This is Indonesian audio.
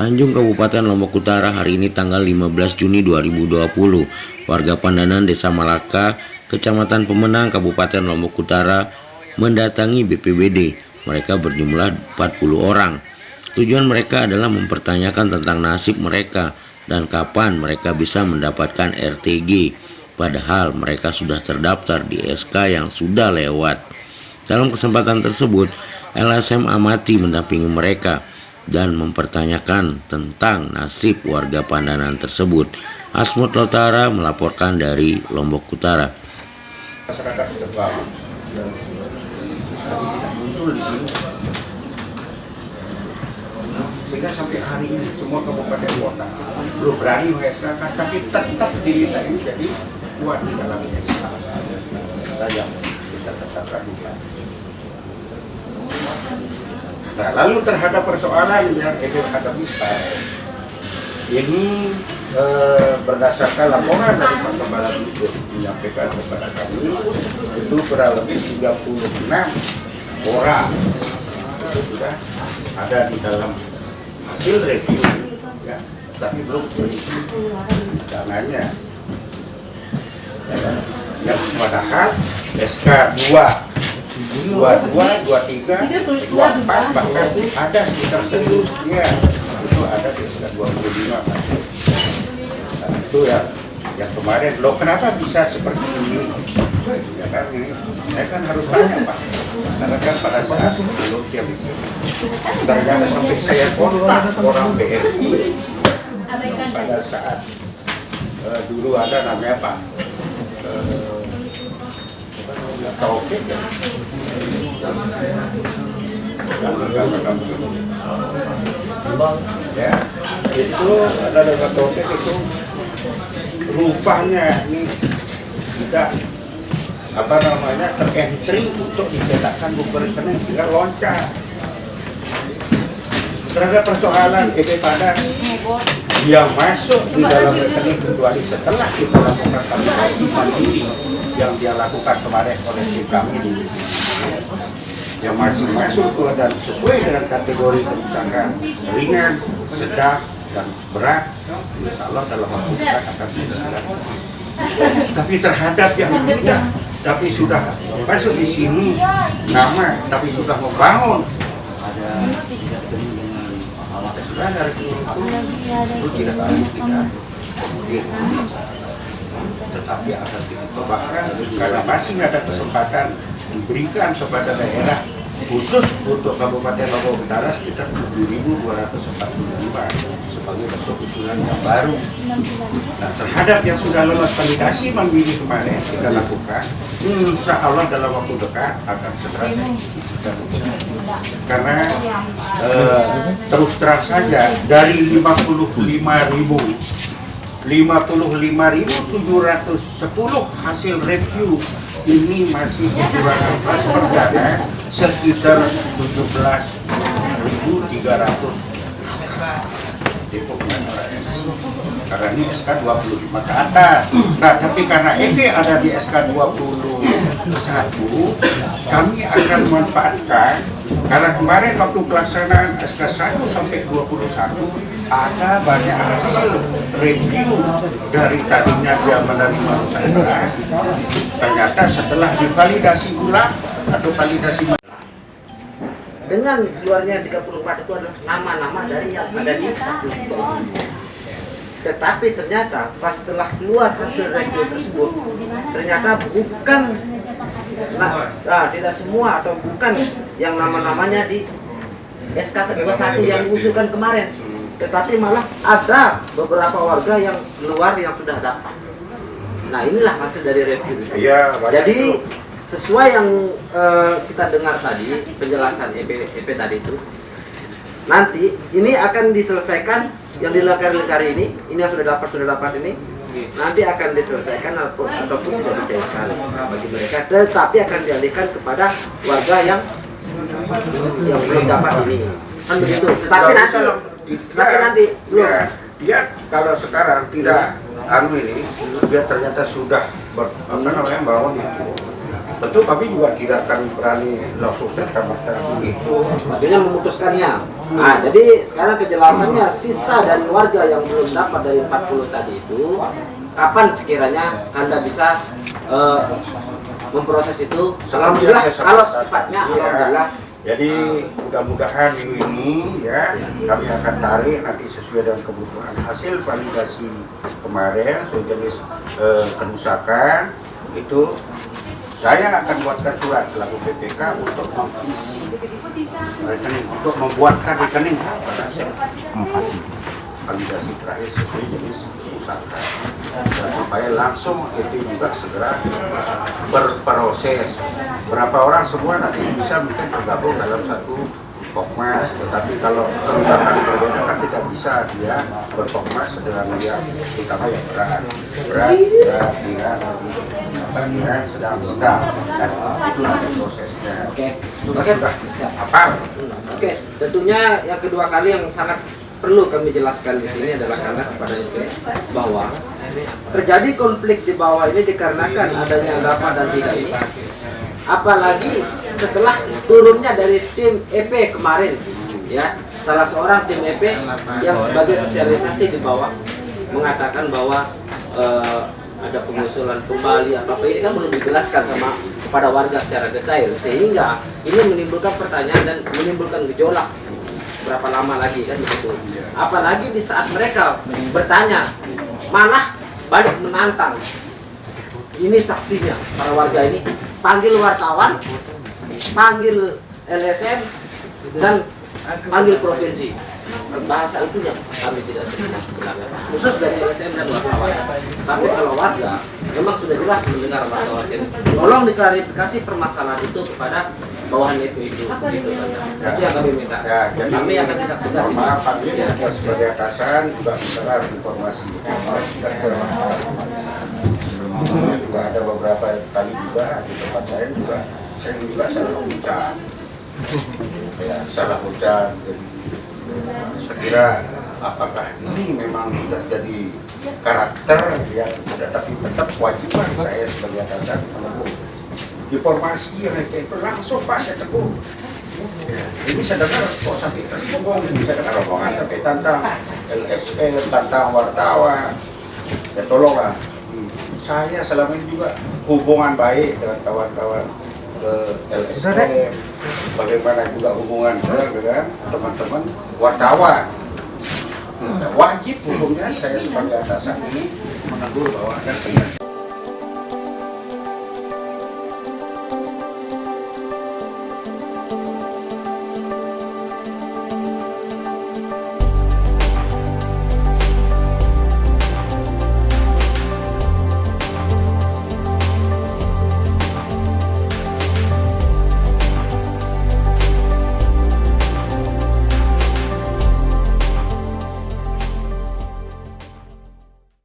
Tanjung, Kabupaten Lombok Utara, hari ini tanggal 15 Juni 2020. Warga Pandanan, Desa Malaka, Kecamatan Pemenang, Kabupaten Lombok Utara mendatangi BPBD. Mereka berjumlah 40 orang. Tujuan mereka adalah mempertanyakan tentang nasib mereka dan kapan mereka bisa mendapatkan RTG. Padahal mereka sudah terdaftar di SK yang sudah lewat. Dalam kesempatan tersebut, LSM Amati mendampingi mereka dan mempertanyakan tentang nasib warga Pandanan tersebut. Asmut Lotara melaporkan dari Lombok Utara. Masyarakat Tebal tidak muncul di sini, sehingga sampai hari ini semua kabupaten kota belum berani mengesahkan, tapi tetap diminta ini jadi kuat di dalam SK. Saja kita tetap lakukan. Nah, lalu terhadap persoalan yang hadapi sekarang ini berdasarkan laporan dari Pak Kepala Dusun menyampaikan kepada kami itu kurang lebih 36 orang itu sudah ada di dalam hasil review, ya, tapi belum berisi dananya. Yang padahal SK 22, 23, 24 bahkan ada sekitar 100 ya, itu ada di SK 25 Pak. Nah, itu yang kemarin loh, kenapa bisa seperti ini? Ya kan ini saya kan harus tanya Pak, karena kan pada saat belum dia bisa ternyata sampai saya kontak orang BRI pada saat dulu ada namanya Pak Taufik ya. Ya, itu ada Pak Taufik itu rupanya ini tidak terentry untuk dicetakkan buku rekening sehingga loncat. Terhadap persoalan Padang yang masuk di dalam rekening kecuali setelah kita lakukan kalkulasi mandiri yang dia lakukan kemarin oleh tim kami di yang masih masuk dan sesuai dengan kategori kerusakan ringan, sedang, dan berat, insya Allah dalam waktu dekat akan diselesaikan. Tapi terhadap yang tidak, tapi sudah masuk di sini nama, tapi sudah membangun sudah dari itu tidak tahu tidak tetapi akan kita cobakan karena masih ada kesempatan diberikan kepada daerah khusus untuk Kabupaten Lombok Utara sekitar 7.245 sebagai bentuk usulan yang baru. Nah, terhadap yang sudah lolos validasi mandiri kemarin kita lakukan, insya Allah dalam waktu dekat akan segera kita lakukan. Karena terus terang saja dari 55.710 hasil review ini masih kekurangan perdana sekitar 17.300 karena ini SK 25 ke atas. Nah, tapi karena ada di SK 21, kami akan memanfaatkan karena kemarin waktu pelaksanaan SK 1 sampai 21 ada banyak hasil review dari tadinya dia menerima usaha, ternyata setelah divalidasi ulang atau validasi dengan keluarnya 34 itu adalah nama-nama dari yang ada di tetapi ternyata pas setelah keluar hasil review tersebut ternyata bukan tidak semua atau bukan yang nama-namanya di SK 21 yang diusulkan kemarin, tetapi malah ada beberapa warga yang keluar yang sudah dapat. Nah, inilah hasil dari review. Ya, jadi sesuai yang kita dengar tadi penjelasan EP tadi itu, nanti ini akan diselesaikan yang di lingkar-lingkar ini yang sudah dapat ini nanti akan diselesaikan ataupun tidak dicairkan bagi mereka, tetapi akan dialihkan kepada warga yang belum dapat ini kan begitu. Tapi nanti belum ya kalau sekarang tidak ini dia ternyata sudah bangun itu tentu kami juga tidak akan berani langsung serta-merta begitu. Akhirnya memutuskannya. Nah, jadi sekarang kejelasannya sisa dari warga yang belum dapat dari 40 tadi itu, kapan sekiranya Anda bisa memproses itu? Alhamdulillah, kalau secepatnya, alhamdulillah. Jadi mudah-mudahan ini ya kami akan tarik nanti sesuai dengan kebutuhan. Hasil validasi kemarin sejenis kerusakan itu saya akan buatkan surat selaku BPK untuk mengisi rekening, untuk membuatkan rekening pada hasil validasi terakhir sesuai jenis kerusakan, dan supaya langsung itu juga segera berproses. Berapa orang semua nanti bisa mungkin tergabung dalam satu Pokmas, tetapi kalau kerusakan berbeda kan tidak bisa dia berpokmas dengan yang utama yang berat, dengan sedang. Itu nanti prosesnya. Oke. Sudah hafal. Oke, tentunya yang kedua kali yang sangat perlu kami jelaskan di sini adalah karena kepada IP bahwa terjadi konflik di bawah ini dikarenakan adanya dapat dan tidak ini. Apalagi setelah turunnya dari tim EP kemarin, ya, salah seorang tim EP yang sebagai sosialisasi di bawah mengatakan bahwa ada pengusulan kembali apa ini kan belum dijelaskan sama kepada warga secara detail, sehingga ini menimbulkan pertanyaan dan menimbulkan gejolak berapa lama lagi kan begitu. Apalagi di saat mereka bertanya malah balik menantang. Ini saksinya para warga ini, panggil wartawan, panggil LSM, dan panggil provinsi. Bahasa itu yang kami tidak terima sebenarnya, khusus dari LSM dan wartawan. Tapi kalau warga memang sudah jelas mendengar wartawan ini, tolong diklarifikasi permasalahan itu kepada bawahan itu gitu kan. Itu yang kami minta. Ya, jadi Kami akan tidak tegas ini. maaf panggil ya, sebagai atasan juga bicara informasi dan juga ada beberapa kali juga di tempat lain juga sering juga salah ucap, ya salah ucap. Jadi saya kira apakah ini memang sudah jadi karakter yang tapi tetap kewajiban saya sebagai atasan menunggu informasi yang itu langsung Pak saya tegur. Ya, ini saya dengar kok sampai tersinggung, saya dengar omongan sampai tentang LSM, tentang wartawan. Ya tolonglah, saya selama ini juga hubungan baik dengan kawan-kawan LSM, bagaimana juga hubungan dengan teman-teman wartawan. Wajib hukumnya saya sebagai atasan ini menegur bahwa ada